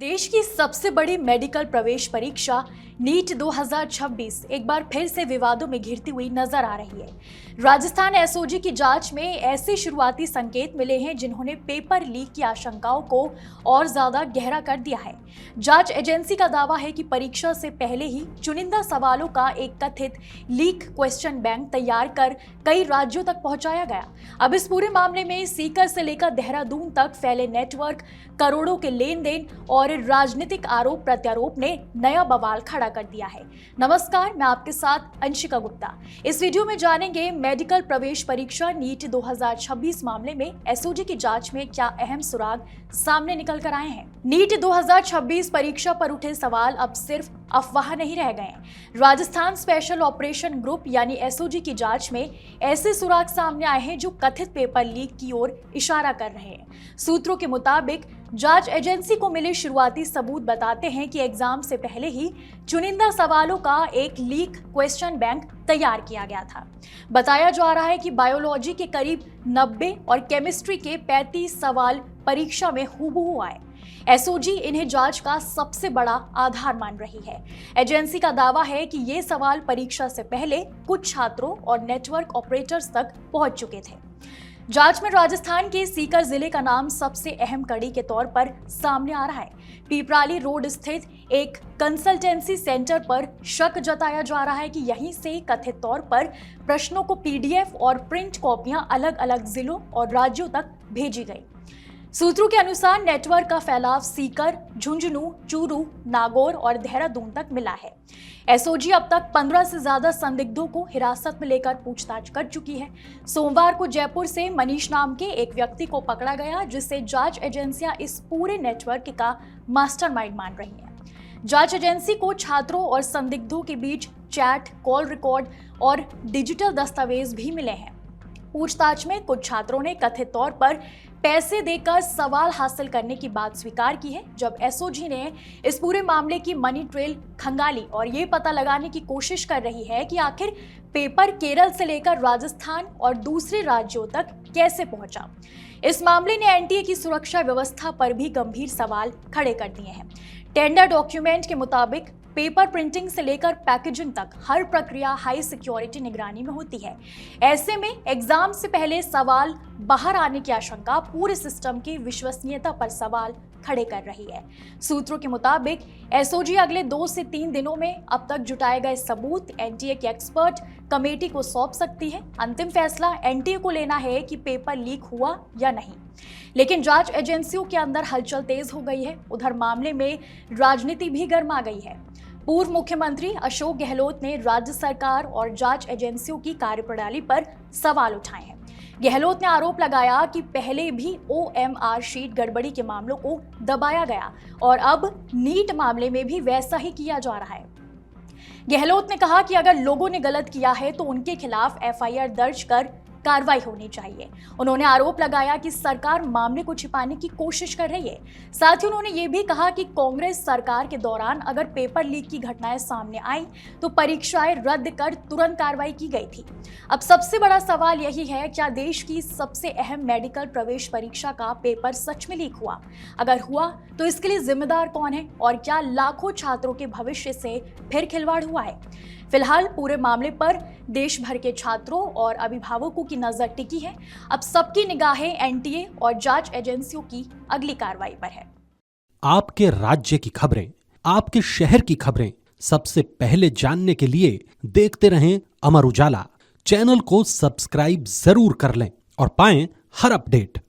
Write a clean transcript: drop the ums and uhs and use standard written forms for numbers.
देश की सबसे बड़ी मेडिकल प्रवेश परीक्षा नीट 2026 एक बार फिर से विवादों में घिरती हुई नजर आ रही है। राजस्थान एसओजी की जांच में ऐसे शुरुआती संकेत मिले हैं जिन्होंने पेपर लीक की आशंकाओं को और ज्यादा गहरा कर दिया है। जांच एजेंसी का दावा है कि परीक्षा से पहले ही चुनिंदा सवालों का एक कथित लीक क्वेश्चन बैंक तैयार कर कई राज्यों तक पहुंचाया गया। अब इस पूरे मामले में सीकर से लेकर देहरादून तक फैले नेटवर्क, करोड़ों के लेन देन और राजनीतिक आरोप प्रत्यारोप ने नया बवाल खड़ा कर दिया है। नमस्कार, मैं आपके साथ अंशिका गुप्ता। इस वीडियो में जानेंगे मेडिकल प्रवेश परीक्षा नीट 2026 मामले में एसओजी की जांच में क्या अहम सुराग सामने निकल कर आए हैं। नीट 2026 परीक्षा पर उठे सवाल अब सिर्फ अफवाह नहीं रह गए हैं। राजस्थान स्पेशल ऑपरेशन ग्रुप यानी एसओजी की जांच में ऐसे सुराग सामने आए हैं जो कथित पेपर लीक की ओर इशारा कर रहे हैं। सूत्रों के मुताबिक जांच एजेंसी को मिले शुरुआती सबूत बताते हैं कि एग्जाम से पहले ही चुनिंदा सवालों का एक लीक क्वेश्चन बैंक तैयार किया गया था। बताया जा रहा है कि बायोलॉजी के करीब 90 और केमिस्ट्री के 35 सवाल परीक्षा में हूबहू आए। एसओजी इन्हें जांच का सबसे बड़ा आधार मान रही है। एजेंसी का दावा है कि ये सवाल परीक्षा से पहले कुछ छात्रों और नेटवर्क ऑपरेटर्स तक पहुंच चुके थे। जांच में राजस्थान के सीकर जिले का नाम सबसे अहम कड़ी के तौर पर सामने आ रहा है। पीपराली रोड स्थित एक कंसल्टेंसी सेंटर पर शक जताया जा रहा है कि यहीं से कथित तौर पर प्रश्नों को पीडीएफ और प्रिंट कॉपियां अलग अलग जिलों और राज्यों तक भेजी गई। सूत्रों के अनुसार नेटवर्क का फैलाव सीकर, झुंझुनू, चूरू, नागौर और देहरादून तक मिला है। एसओजी अब तक 15 से ज्यादा संदिग्धों को हिरासत में लेकर पूछताछ कर चुकी है। सोमवार को जयपुर से मनीष नाम के एक व्यक्ति को पकड़ा गया, जिससे जांच एजेंसियां इस पूरे नेटवर्क का मास्टरमाइंड मान रही हैं। जांच एजेंसी को छात्रों और संदिग्धों के बीच चैट, कॉल रिकॉर्ड और डिजिटल दस्तावेज भी मिले हैं। पूछताछ में कुछ छात्रों ने कथित तौर पर पैसे देकर सवाल हासिल करने की बात स्वीकार की है। जब एसओजी ने इस पूरे मामले की मनी ट्रेल खंगाली और ये पता लगाने की कोशिश कर रही है कि आखिर पेपर केरल से लेकर राजस्थान और दूसरे राज्यों तक कैसे पहुंचा। इस मामले ने एनटीए की सुरक्षा व्यवस्था पर भी गंभीर सवाल खड़े कर दिए हैं। टेंडर डॉक्यूमेंट के मुताबिक पेपर प्रिंटिंग से लेकर पैकेजिंग तक हर प्रक्रिया हाई सिक्योरिटी निगरानी में होती है। ऐसे में एग्जाम से पहले सवाल बाहर आने की आशंका पूरे सिस्टम की विश्वसनीयता पर सवाल खड़े कर रही है। सूत्रों के मुताबिक एसओजी अगले 2 से 3 दिनों में अब तक जुटाए गए सबूत एनटीए की एक्सपर्ट कमेटी को सौंप सकती है। अंतिम फैसला एनटीए को लेना है कि पेपर लीक हुआ या नहीं। लेकिन जांच एजेंसियों के अंदर हलचल तेज हो गई है। उधर मामले में राजनीति भी गर्मा गई है। पूर्व मुख्यमंत्री अशोक गहलोत ने राज्य सरकार और जांच एजेंसियों की कार्यप्रणाली पर सवाल उठाए हैं। गहलोत ने आरोप लगाया कि पहले भी ओएमआर शीट गड़बड़ी के मामलों को दबाया गया और अब नीट मामले में भी वैसा ही किया जा रहा है। गहलोत ने कहा कि अगर लोगों ने गलत किया है तो उनके खिलाफ एफआईआर दर्ज कर कार्रवाई होनी चाहिए। उन्होंने आरोप लगाया कि सरकार मामले को छिपाने की कोशिश कर रही है। साथ ही उन्होंने ये भी कहा कि कांग्रेस सरकार के दौरान अगर पेपर लीक की घटनाएं सामने आई तो परीक्षाएं रद्द कर तुरंत कार्रवाई की गई थी। अब सबसे बड़ा सवाल यही है, क्या देश की सबसे अहम मेडिकल प्रवेश परीक्षा का पेपर सच में लीक हुआ? अगर हुआ तो इसके लिए जिम्मेदार कौन है और क्या लाखों छात्रों के भविष्य से फिर खिलवाड़ हुआ है? फिलहाल पूरे मामले पर देश भर के छात्रों और अभिभावकों की नजर टिकी है। अब सबकी निगाहें एनटीए और जांच एजेंसियों की अगली कार्रवाई पर है। आपके राज्य की खबरें, आपके शहर की खबरें सबसे पहले जानने के लिए देखते रहें अमर उजाला। चैनल को सब्सक्राइब जरूर कर लें और पाएं हर अपडेट।